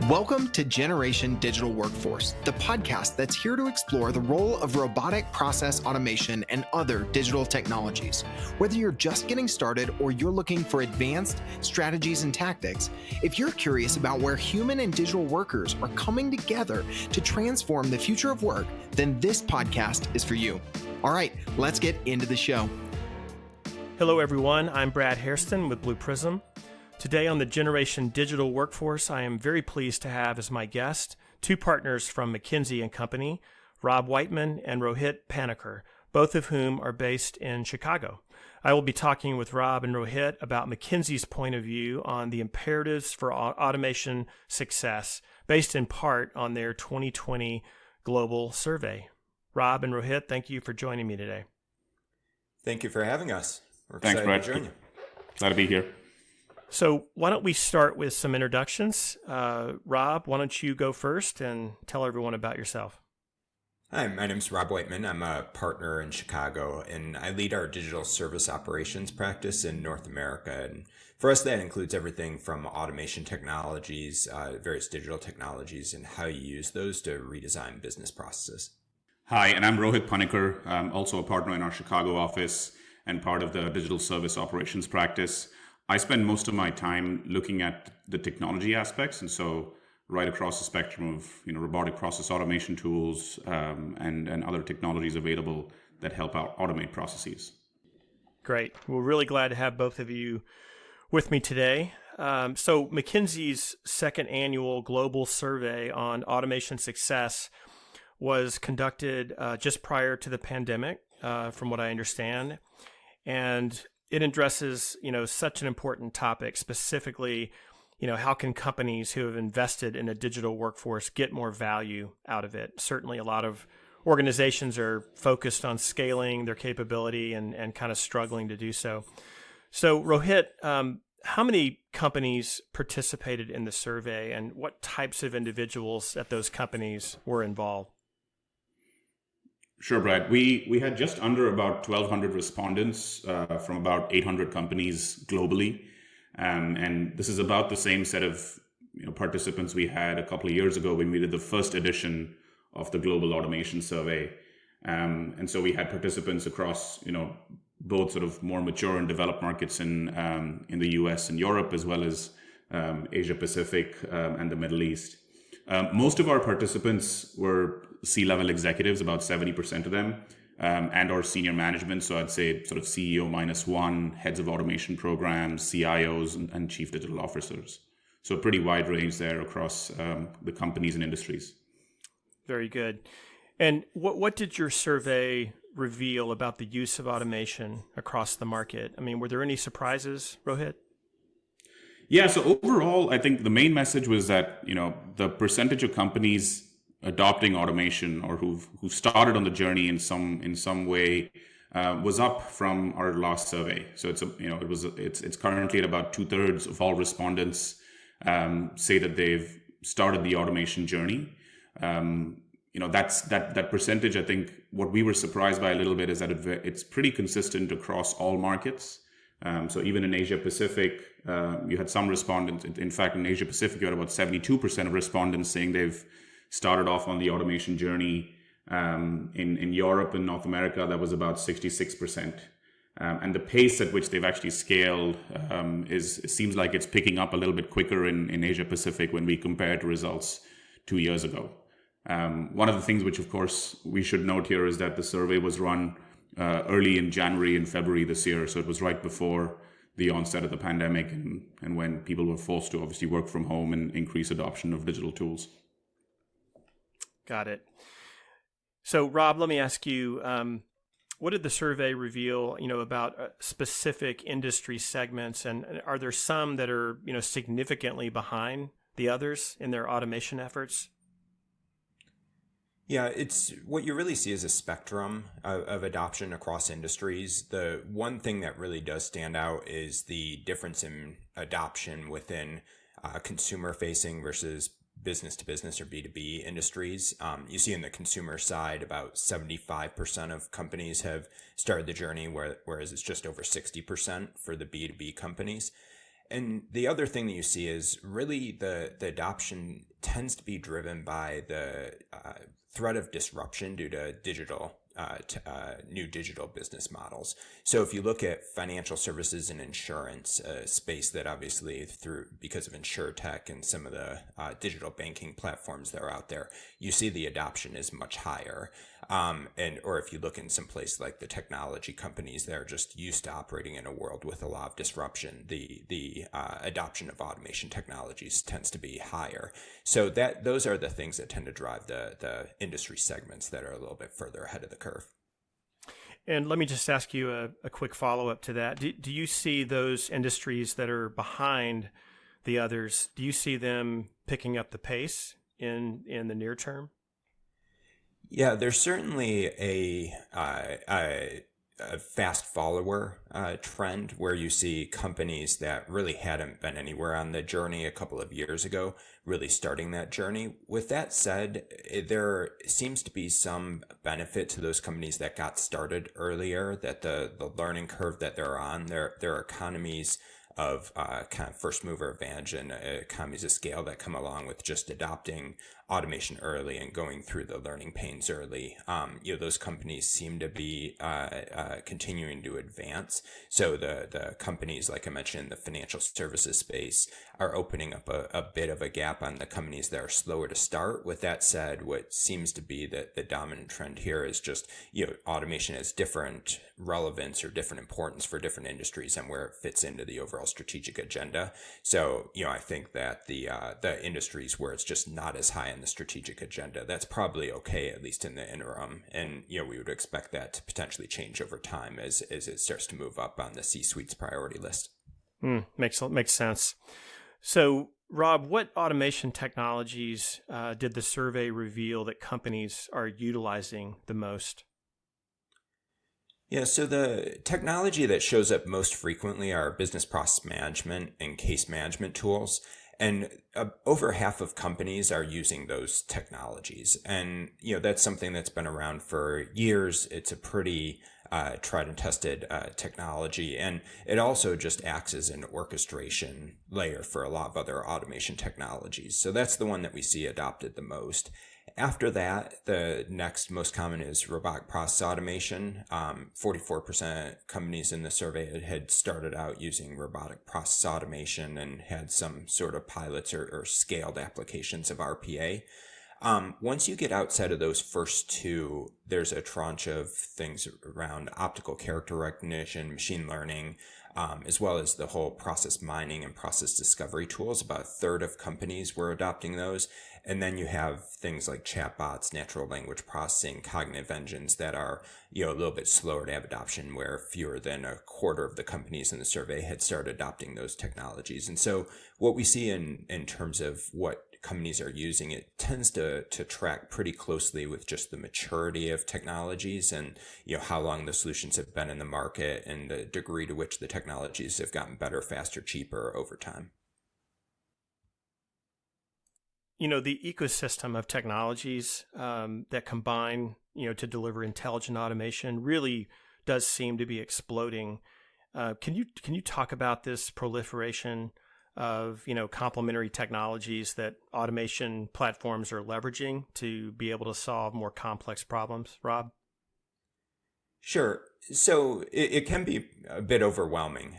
Welcome to Generation Digital Workforce, the podcast that's here to explore the role of robotic process automation and other digital technologies. Whether you're just getting started or you're looking for advanced strategies and tactics, if you're curious about where human and digital workers are coming together to transform the future of work, then this podcast is for you. All right, let's get into the show. Hello, everyone. I'm Brad Hairston with Blue Prism. Today on the Generation Digital Workforce, I am very pleased to have as my guest two partners from McKinsey and Company, Rob Whiteman and Rohit Panikkar, both of whom are based in Chicago. I will be talking with Rob and Rohit about McKinsey's point of view on the imperatives for automation success, based in part on their 2020 global survey. Rob and Rohit, thank you for joining me today. Thank you for having us. We're Thanks, excited Brad. to join you. Glad to be here. So why don't we start with some introductions? Rob, why don't you go first and tell everyone about yourself? Hi, my name is Rob Whiteman. I'm a partner in Chicago, and I lead our digital service operations practice in North America. And for us, that includes everything from automation technologies, various digital technologies, and how you use those to redesign business processes. Hi, and I'm Rohit Panikkar. I'm also a partner in our Chicago office and part of the digital service operations practice. I spend most of my time looking at the technology aspects, and so right across the spectrum of robotic process automation tools and other technologies available that help out automate processes. Great. We're really glad to have both of you with me today. So McKinsey's second annual global survey on automation success was conducted just prior to the pandemic, from what I understand, and it addresses, such an important topic, specifically, how can companies who have invested in a digital workforce get more value out of it? Certainly a lot of organizations are focused on scaling their capability and kind of struggling to do so. So Rohit, how many companies participated in the survey and what types of individuals at those companies were involved? Sure, Brad. We had just under about 1,200 respondents from about 800 companies globally. And this is about the same set of participants we had a couple of years ago when we did the first edition of the Global Automation Survey. And so we had participants across both sort of more mature and developed markets in the US and Europe, as well as Asia Pacific and the Middle East. Most of our participants were C-level executives, about 70% of them, and our senior management. So I'd say sort of CEO -1, heads of automation programs, CIOs, and chief digital officers. So a pretty wide range there across the companies and industries. Very good. And what did your survey reveal about the use of automation across the market? I mean, were there any surprises, Rohit? Yeah, so overall, I think the main message was that, the percentage of companies adopting automation or who've started on the journey in some way was up from our last survey. So it's currently at about 2/3 of all respondents say that they've started the automation journey. That's that percentage. I think what we were surprised by a little bit is that it's pretty consistent across all markets. So even in Asia Pacific, you had some respondents. In fact, in Asia Pacific, you had about 72% of respondents saying they've started off on the automation journey. In Europe and North America, that was about 66%. And the pace at which they've actually scaled it seems like it's picking up a little bit quicker in Asia Pacific when we compare to results 2 years ago. One of the things which, of course, we should note here is that the survey was run early in January and February this year. So it was right before the onset of the pandemic and when people were forced to obviously work from home and increase adoption of digital tools. Got it. So Rob, let me ask you, what did the survey reveal, about specific industry segments? And are there some that are, significantly behind the others in their automation efforts? Yeah, it's what you really see is a spectrum of adoption across industries. The one thing that really does stand out is the difference in adoption within consumer-facing versus business-to-business or B2B industries. You see in the consumer side, about 75% of companies have started the journey, whereas it's just over 60% for the B2B companies. And the other thing that you see is really the adoption tends to be driven by the threat of disruption due to new digital business models. So if you look at financial services and insurance, a space that obviously because of InsurTech and some of the digital banking platforms that are out there, you see the adoption is much higher. Or if you look in some place like the technology companies that are just used to operating in a world with a lot of disruption, the adoption of automation technologies tends to be higher. So those are the things that tend to drive the industry segments that are a little bit further ahead of the curve. And let me just ask you a quick follow-up to that. Do you see those industries that are behind the others, do you see them picking up the pace in the near term? Yeah, there's certainly a fast follower trend where you see companies that really hadn't been anywhere on the journey a couple of years ago really starting that journey. With that said, there seems to be some benefit to those companies that got started earlier, that the learning curve that they're on, there are economies of kind of first mover advantage and economies of scale that come along with just adopting automation early and going through the learning pains early. Those companies seem to be continuing to advance. So the companies, like I mentioned, in the financial services space are opening up a bit of a gap on the companies that are slower to start. With that said, what seems to be the dominant trend here is just, automation has different relevance or different importance for different industries and where it fits into the overall strategic agenda. So, I think that the industries where it's just not as high on the strategic agenda, that's probably okay, at least in the interim. And, we would expect that to potentially change over time as it starts to move up on the C-suite's priority list. Makes sense. So, Rob, what automation technologies did the survey reveal that companies are utilizing the most? Yeah, so the technology that shows up most frequently are business process management and case management tools. And over half of companies are using those technologies. And, that's something that's been around for years. It's a pretty tried and tested technology. And it also just acts as an orchestration layer for a lot of other automation technologies. So that's the one that we see adopted the most. After that, the next most common is robotic process automation. 44% of companies in the survey had started out using robotic process automation and had some sort of pilots or scaled applications of RPA. Once you get outside of those first two, there's a tranche of things around optical character recognition, machine learning, as well as the whole process mining and process discovery tools. About a third of companies were adopting those. And then you have things like chatbots, natural language processing, cognitive engines that are, a little bit slower to have adoption, where fewer than a quarter of the companies in the survey had started adopting those technologies. And so what we see in terms of what companies are using, it tends to track pretty closely with just the maturity of technologies and, how long the solutions have been in the market and the degree to which the technologies have gotten better, faster, cheaper over time. The ecosystem of technologies that combine, to deliver intelligent automation really does seem to be exploding. Can you talk about this proliferation of, complementary technologies that automation platforms are leveraging to be able to solve more complex problems, Rob? Sure. So it can be a bit overwhelming.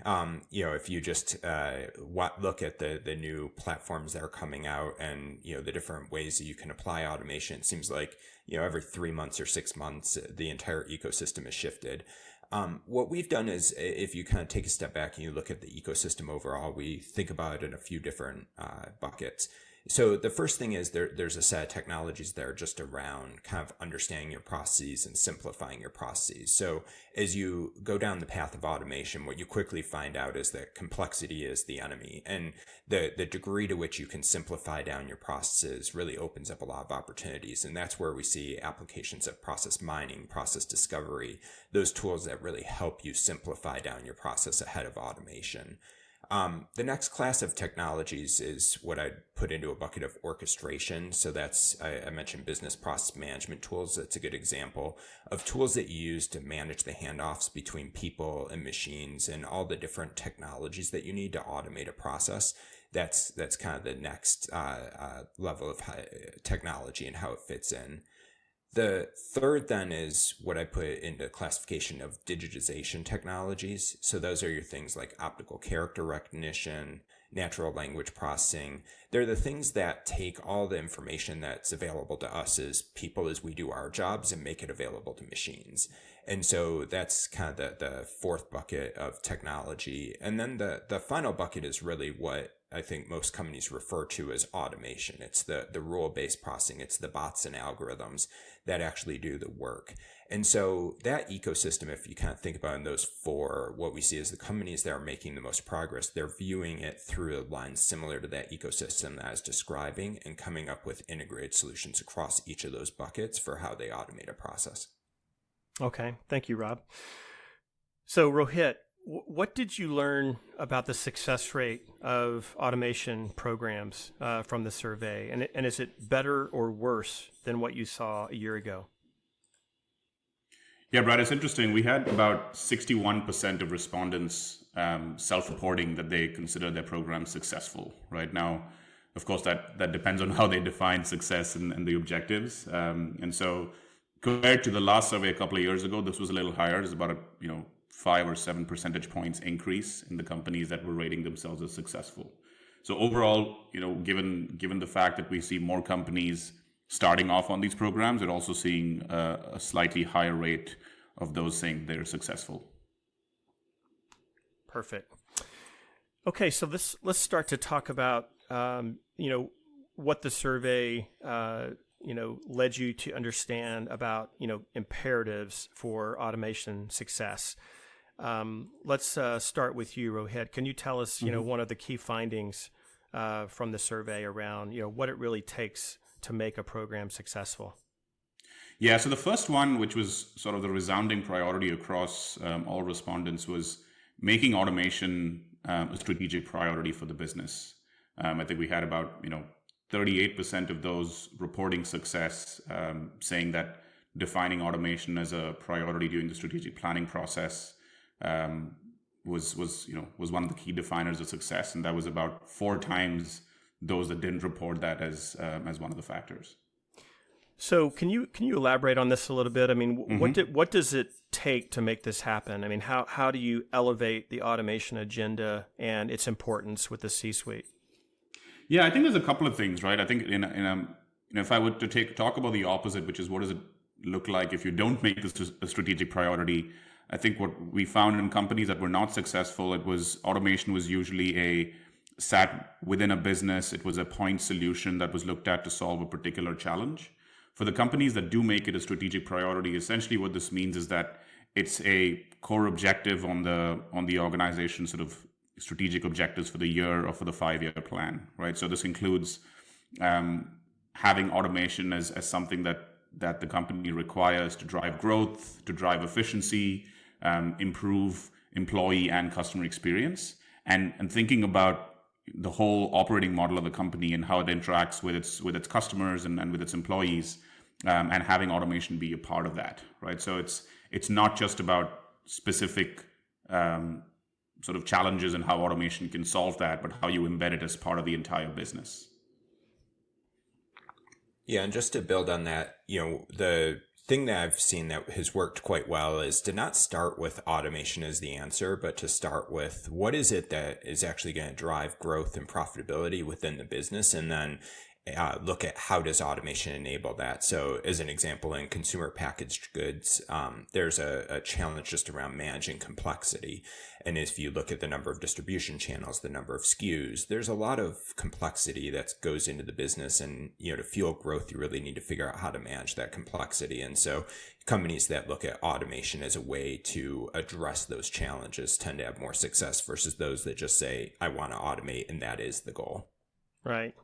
If you just look at the new platforms that are coming out and, the different ways that you can apply automation, it seems like, every 3 months or 6 months, the entire ecosystem has shifted. What we've done is, if you kind of take a step back and you look at the ecosystem overall, we think about it in a few different buckets. So the first thing is there's a set of technologies that are just around kind of understanding your processes and simplifying your processes. So as you go down the path of automation, what you quickly find out is that complexity is the enemy. And the degree to which you can simplify down your processes really opens up a lot of opportunities. And that's where we see applications of process mining, process discovery, those tools that really help you simplify down your process ahead of automation. The next class of technologies is what I'd put into a bucket of orchestration. So that's, I mentioned business process management tools. That's a good example of tools that you use to manage the handoffs between people and machines and all the different technologies that you need to automate a process. That's kind of the next level of technology and how it fits in. The third then is what I put into classification of digitization technologies. So those are your things like optical character recognition, natural language processing. They're the things that take all the information that's available to us as people as we do our jobs and make it available to machines. And so that's kind of the fourth bucket of technology. And then the final bucket is really what I think most companies refer to as automation. It's the rule-based processing. It's the bots and algorithms that actually do the work. And so that ecosystem, if you kind of think about in those four, what we see is the companies that are making the most progress, they're viewing it through a lens similar to that ecosystem that I was describing and coming up with integrated solutions across each of those buckets for how they automate a process. Okay. Thank you, Rob. So Rohit, what did you learn about the success rate of automation programs from the survey? And is it better or worse than what you saw a year ago? Yeah, Brad, it's interesting. We had about 61% of respondents self-reporting that they consider their program successful. Right now, of course, that depends on how they define success and the objectives. And so compared to the last survey a couple of years ago, this was a little higher. It's about 5 or 7 percentage points increase in the companies that were rating themselves as successful. So overall, given the fact that we see more companies starting off on these programs, we're also seeing a slightly higher rate of those saying they're successful. Perfect. Okay, so let's start to talk about what the survey led you to understand about imperatives for automation success. Let's start with you, Rohit. Can you tell us one of the key findings from the survey around what it really takes to make a program successful? Yeah, so the first one, which was sort of the resounding priority across all respondents, was making automation a strategic priority for the business. I think we had about 38% of those reporting success, saying that defining automation as a priority during the strategic planning process was one of the key definers of success, and that was about 4 times those that didn't report that as one of the factors. So can you elaborate on this a little bit? I mean, what does it take to make this happen? I mean, how do you elevate the automation agenda and its importance with the C-suite? Yeah, I think there's a couple of things, right? I think if I were to talk about the opposite, which is what does it look like if you don't make this a strategic priority? I think what we found in companies that were not successful, automation was usually sat within a business. It was a point solution that was looked at to solve a particular challenge. For the companies that do make it a strategic priority, essentially what this means is that it's a core objective on the organization's sort of strategic objectives for the year or for the 5-year plan, right? So this includes having automation as something that the company requires to drive growth, to drive efficiency, improve employee and customer experience, and thinking about the whole operating model of the company and how it interacts with its customers and with its employees, and having automation be a part of that, right? So it's not just about specific sort of challenges and how automation can solve that, but how you embed it as part of the entire business. Yeah, and just to build on that, the thing that I've seen that has worked quite well is to not start with automation as the answer, but to start with what is it that is actually going to drive growth and profitability within the business, and then look at how does automation enable that. So as an example, in consumer packaged goods, there's a challenge just around managing complexity. And if you look at the number of distribution channels, the number of SKUs, there's a lot of complexity that goes into the business. And, to fuel growth, you really need to figure out how to manage that complexity. And so companies that look at automation as a way to address those challenges tend to have more success versus those that just say, I want to automate, and that is the goal. Right.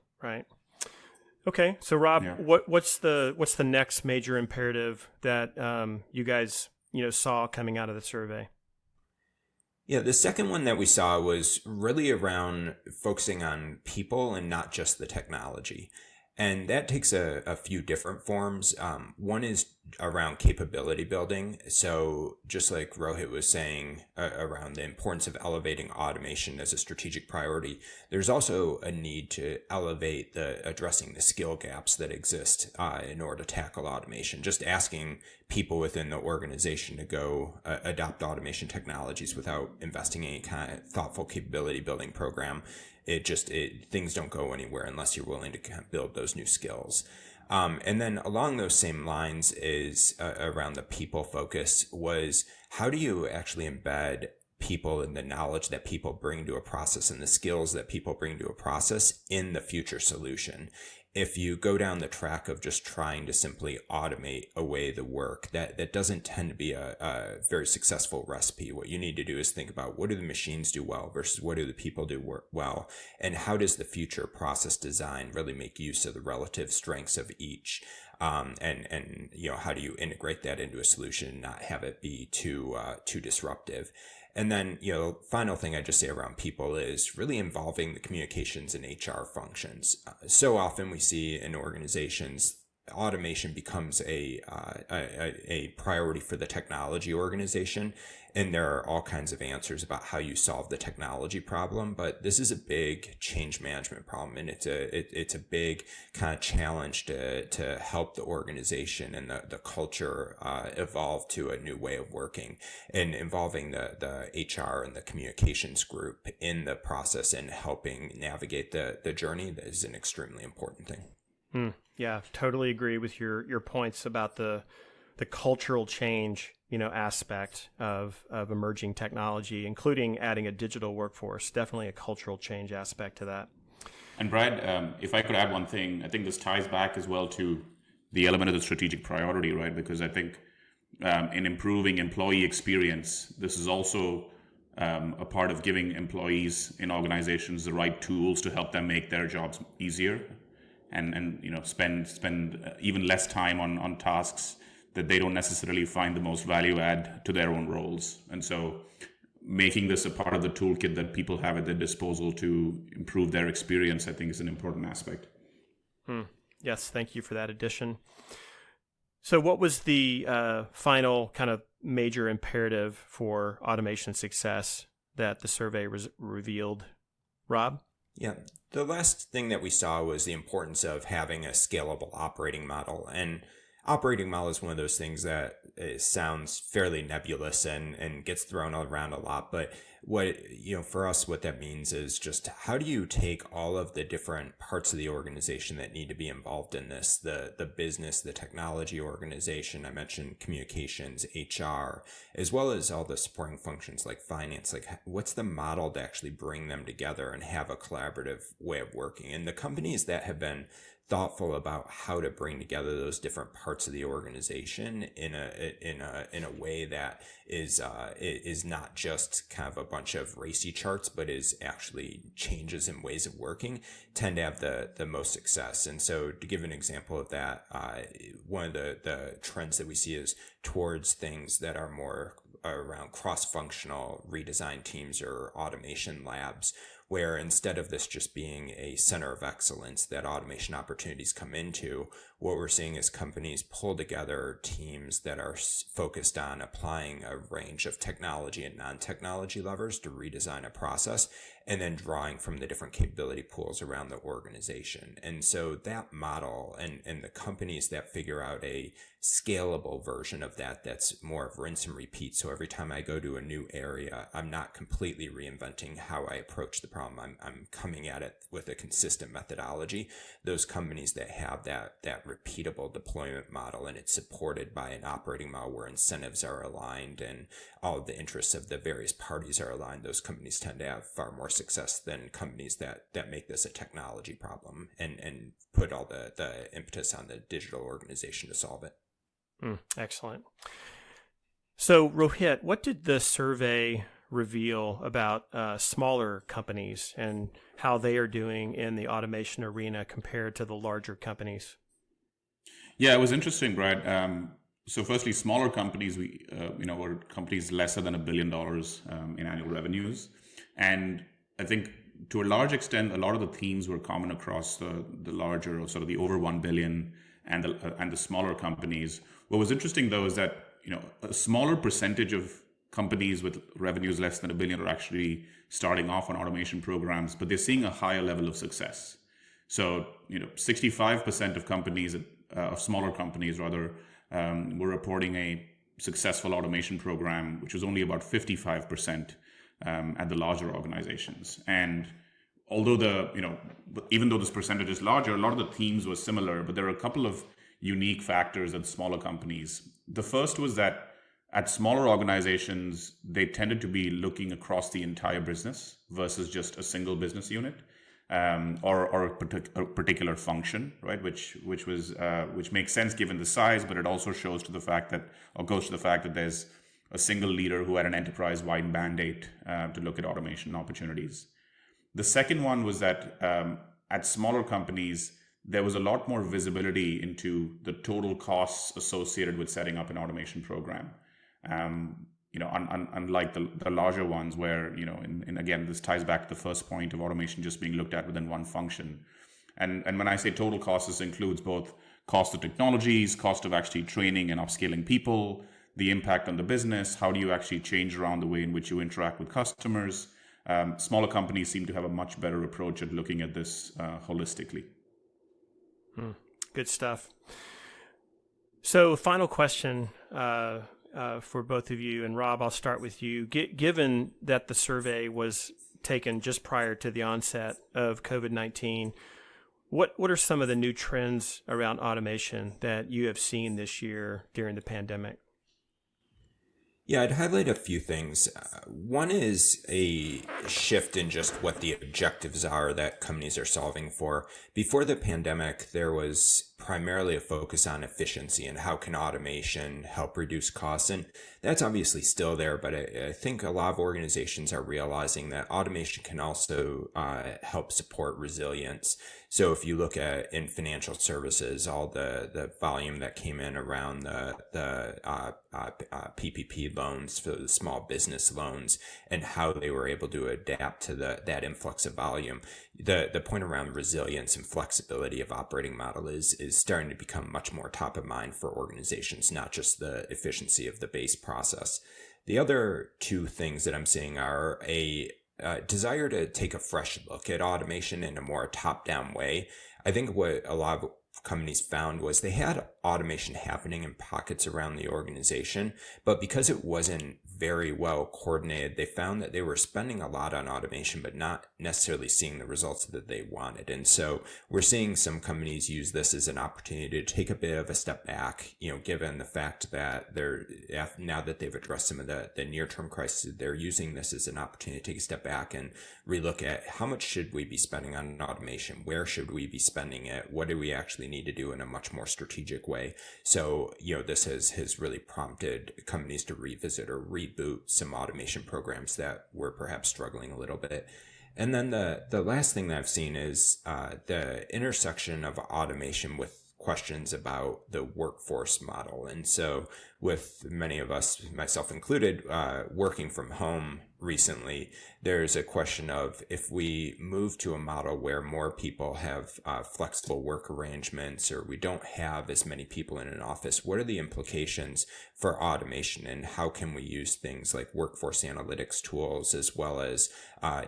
Okay, so Rob, Yeah. what's the next major imperative that you guys saw coming out of the survey? Yeah, the second one that we saw was really around focusing on people and not just the technology. And that takes a few different forms. One is around capability building. So just like Rohit was saying around the importance of elevating automation as a strategic priority, there's also a need to elevate addressing the skill gaps that exist in order to tackle automation. Just asking people within the organization to go adopt automation technologies without investing in any kind of thoughtful capability building program, things don't go anywhere unless you're willing to kind of build those new skills. And then along those same lines is around the people focus was how do you actually embed people and the knowledge that people bring to a process and the skills that people bring to a process in the future solution. If you go down the track of just trying to simply automate away the work, that doesn't tend to be a very successful recipe. What you need to do is think about what do the machines do well versus what do the people do well, and how does the future process design really make use of the relative strengths of each, and how do you integrate that into a solution and not have it be too disruptive. And then, final thing I just say around people is really involving the communications and HR functions. So often we see in organizations, automation becomes a priority for the technology organization. And there are all kinds of answers about how you solve the technology problem. But this is a big change management problem. And it's a big kind of challenge to help the organization and the culture evolve to a new way of working, and involving the HR and the communications group in the process and helping navigate the journey is an extremely important thing. Yeah, totally agree with your points about the cultural change, aspect of emerging technology, including adding a digital workforce. Definitely a cultural change aspect to that. And Brad, if I could add one thing, I think this ties back as well to the element of the strategic priority, right? Because I think in improving employee experience, this is also a part of giving employees in organizations the right tools to help them make their jobs easier, and spend even less time on tasks that they don't necessarily find the most value add to their own roles. And so making this a part of the toolkit that people have at their disposal to improve their experience, I think, is an important aspect. Yes, thank you for that addition. So what was the final kind of major imperative for automation success that the survey revealed? Rob? Yeah, the last thing that we saw was the importance of having a scalable operating model. And operating model is one of those things that sounds fairly nebulous and gets thrown around a lot. But for us, what that means is just how do you take all of the different parts of the organization that need to be involved in this, the business, the technology organization, I mentioned communications, HR, as well as all the supporting functions like finance, like what's the model to actually bring them together and have a collaborative way of working? And the companies that have been thoughtful about how to bring together those different parts of the organization in a way that is not just kind of a bunch of racy charts, but is actually changes in ways of working, tend to have the most success. And so to give an example of that, one of the trends that we see is towards things that are more around cross-functional redesign teams or automation labs, where instead of this just being a center of excellence that automation opportunities come into, what we're seeing is companies pull together teams that are focused on applying a range of technology and non-technology levers to redesign a process, and then drawing from the different capability pools around the organization. And so that model and the companies that figure out a scalable version of that's more of rinse and repeat. So every time I go to a new area, I'm not completely reinventing how I approach the problem. I'm coming at it with a consistent methodology. Those companies that have that repeatable deployment model, and it's supported by an operating model where incentives are aligned and all of the interests of the various parties are aligned, those companies tend to have far more success than companies that make this a technology problem and put all the impetus on the digital organization to solve it. Excellent. So Rohit, what did the survey reveal about smaller companies and how they are doing in the automation arena compared to the larger companies? Yeah, it was interesting, Brad. So firstly, smaller companies, were companies lesser than $1 billion in annual revenues. And I think to a large extent, a lot of the themes were common across the larger, or sort of the over 1 billion and the smaller companies. What was interesting though is that, a smaller percentage of companies with revenues less than $1 billion are actually starting off on automation programs, but they're seeing a higher level of success. So, 65% of companies, of smaller companies rather, were reporting a successful automation program, which was only about 55% at the larger organizations. And although even though this percentage is larger, a lot of the themes were similar, but there are a couple of unique factors at smaller companies. The first was that at smaller organizations, they tended to be looking across the entire business versus just a single business unit. Or a particular function, right? Which makes sense given the size, but it also goes to the fact that there's a single leader who had an enterprise-wide mandate to look at automation opportunities. The second one was that at smaller companies, there was a lot more visibility into the total costs associated with setting up an automation program. Unlike the larger ones where, and again, this ties back to the first point of automation just being looked at within one function. And when I say total costs, this includes both cost of technologies, cost of actually training and upskilling people, the impact on the business, how do you actually change around the way in which you interact with customers. Smaller companies seem to have a much better approach at looking at this holistically. Good stuff. So final question, for both of you, and Rob, I'll start with you. Given that the survey was taken just prior to the onset of COVID-19, what are some of the new trends around automation that you have seen this year during the pandemic? Yeah, I'd highlight a few things. One is a shift in just what the objectives are that companies are solving for. Before the pandemic, there was primarily a focus on efficiency and how can automation help reduce costs. And that's obviously still there, but I think a lot of organizations are realizing that automation can also help support resilience. So if you look at in financial services, all the volume that came in around the PPP loans for the small business loans and how they were able to adapt to that influx of volume, the point around resilience and flexibility of operating model is starting to become much more top of mind for organizations, not just the efficiency of the base process. The other two things that I'm seeing are a desire to take a fresh look at automation in a more top-down way. I think what a lot of companies found was they had automation happening in pockets around the organization, but because it wasn't very well coordinated, they found that they were spending a lot on automation, but not necessarily seeing the results that they wanted. And so we're seeing some companies use this as an opportunity to take a bit of a step back, given the fact that now that they've addressed some of the near-term crises, they're using this as an opportunity to take a step back and relook at how much should we be spending on automation? Where should we be spending it? What do we actually need to do in a much more strategic way? So, this has really prompted companies to revisit or reboot some automation programs that were perhaps struggling a little bit. And then the last thing that I've seen is the intersection of automation with questions about the workforce model. And so with many of us, myself included, working from home recently, there's a question of if we move to a model where more people have flexible work arrangements, or we don't have as many people in an office, what are the implications for automation, and how can we use things like workforce analytics tools as well as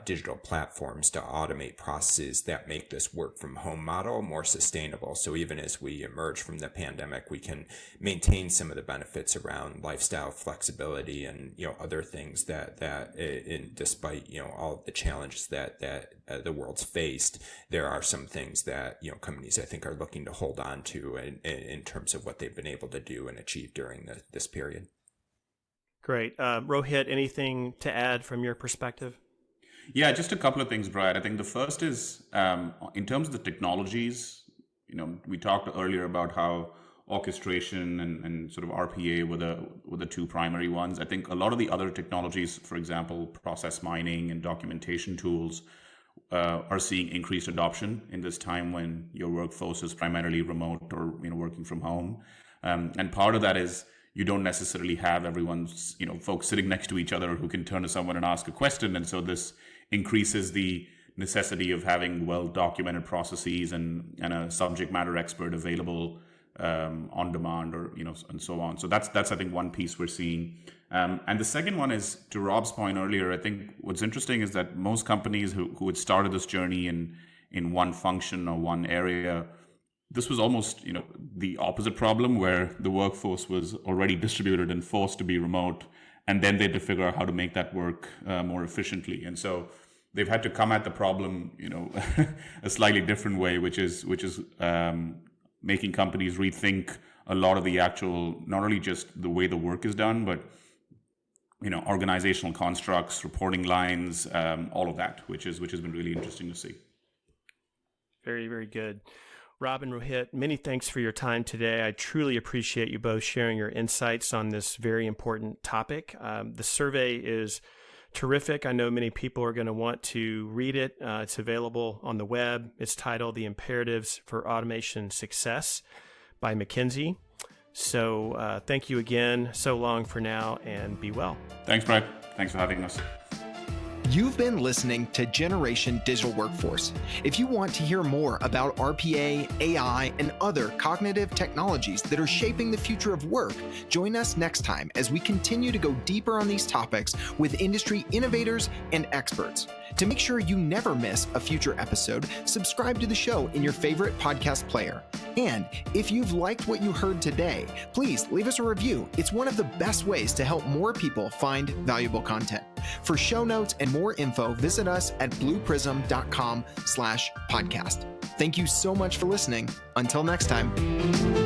digital platforms to automate processes that make this work from home model more sustainable? So even as we emerge from the pandemic, we can maintain some of the benefits around lifestyle flexibility and other things that despite all of the challenges that the world's faced, there are some things that companies I think are looking to hold on to in terms of what they've been able to do and achieve during this period. Great. Rohit, anything to add from your perspective? Yeah, just a couple of things, Brad. I think the first is in terms of the technologies, we talked earlier about how orchestration and sort of RPA were the two primary ones. I think a lot of the other technologies, for example, process mining and documentation tools, are seeing increased adoption in this time when your workforce is primarily remote or working from home. And part of that is you don't necessarily have everyone's folks sitting next to each other who can turn to someone and ask a question. And so this increases the necessity of having well-documented processes and a subject matter expert available on demand, or and so on. So that's I think one piece we're seeing. And the second one is, to Rob's point earlier, I think what's interesting is that most companies who had started this journey in one function or one area, this was almost the opposite problem, where the workforce was already distributed and forced to be remote, and then they had to figure out how to make that work more efficiently. And so they've had to come at the problem a slightly different way, which is making companies rethink a lot of the actual, not only just the way the work is done, but organizational constructs, reporting lines, all of that, which has been really interesting to see. Very, very good. Rob and Rohit, many thanks for your time today. I truly appreciate you both sharing your insights on this very important topic. The survey is terrific. I know many people are going to want to read it. It's available on the web. It's titled The Imperatives for Automation Success by McKinsey. So thank you again. So long for now, and be well. Thanks, Brad. Thanks for having us. You've been listening to Generation Digital Workforce. If you want to hear more about RPA, AI, and other cognitive technologies that are shaping the future of work, join us next time as we continue to go deeper on these topics with industry innovators and experts. To make sure you never miss a future episode, subscribe to the show in your favorite podcast player. And if you've liked what you heard today, please leave us a review. It's one of the best ways to help more people find valuable content. For show notes and more info, visit us at blueprism.com/podcast. Thank you so much for listening. Until next time.